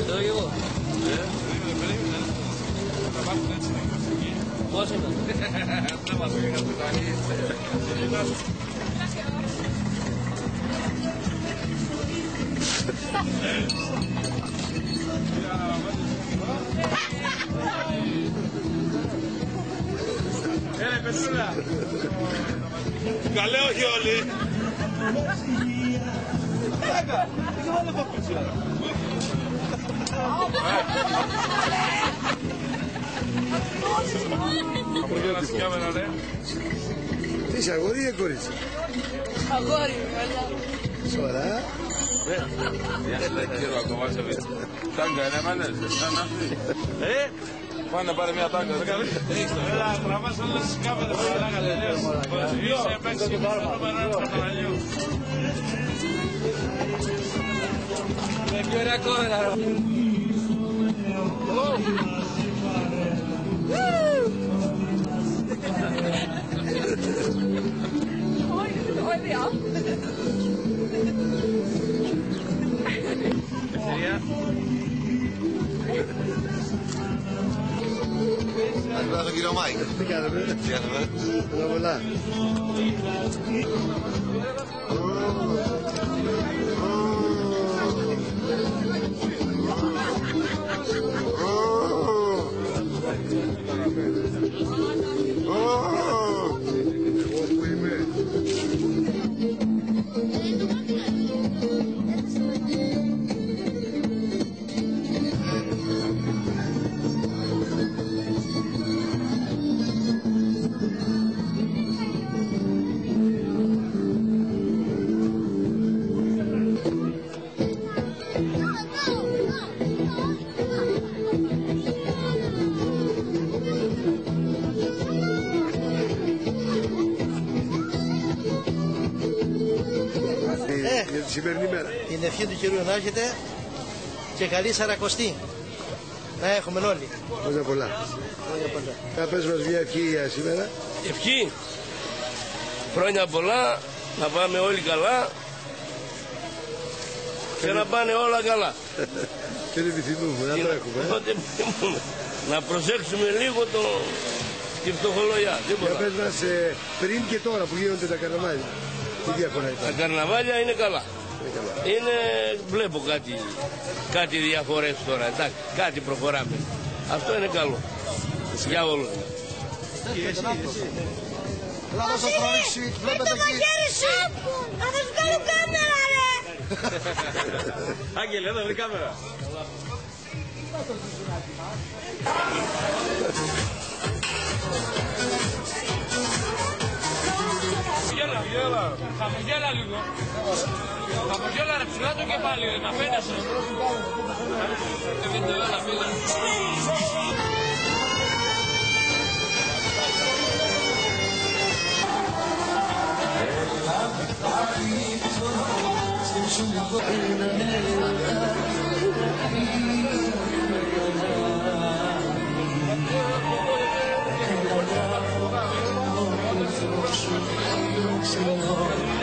Εδώ και εγώ. Περίμενε. Θα βάζουν έτσι την μουσική. Πώς είναι. Δεν μας πήγα στην Ιταλία. Έλα, Πετρούλα. Καλέ, όχι όλοι. Έλα, τι βάλε το κουτσιά. Απογέλα στην κάμερα, ρε. Τι είσαι, αγόρι ή κορίτσι? Αγόρι, καλά. Σωρά. Δεν ξέρω ακόμα σε βίντεο. Τάγκα είναι μάνες, σαν αυτή. Πάνε να πάρει μια τάγκα. Έλα, τραβάς όλες τις κάμερες που λέγατε. Είσαι παίξει και το νούμερο ένα του Παναγιού. Τι ωραία κόμερα, ρε. Καλημέρα τον κύριο Μάικ. Τι κάνετε? Τι κάνετε? Πολλά. Για τη σημερινή μέρα. Την ευχή του Κυρίου να έχετε και καλή Σαρακοστή. Να έχουμε όλοι. Χρόνια πολλά. Θα πες μας μια ευχή για σήμερα. Ευχή. Χρόνια πολλά, να πάμε όλοι καλά και να πάνε όλα καλά. Δεν επιθυμούμε, να το έχουμε. Να προσέξουμε λίγο τη φτωχολογιά. Για πες μας πριν και τώρα που γίνονται τα καρναβάλια. Τι διαφορά Τα υπάρχει? καρναβάλια είναι καλά. Βλέπω κάτι διαφορές τώρα, εντάξει, κάτι προχωράμε. Αυτό είναι καλό. Για όλους. Ελλάδα σας τραβήξει, βλέπετε το μαχαίρι σου! Θα σας κάνω κάμερα, ρε! Άγγελε, εδώ βρει κάμερα. Χαμογέλα λίγο. Χαμογέλα ρε ψηλά το κεφάλι, να φαίνεσαι. Thank you.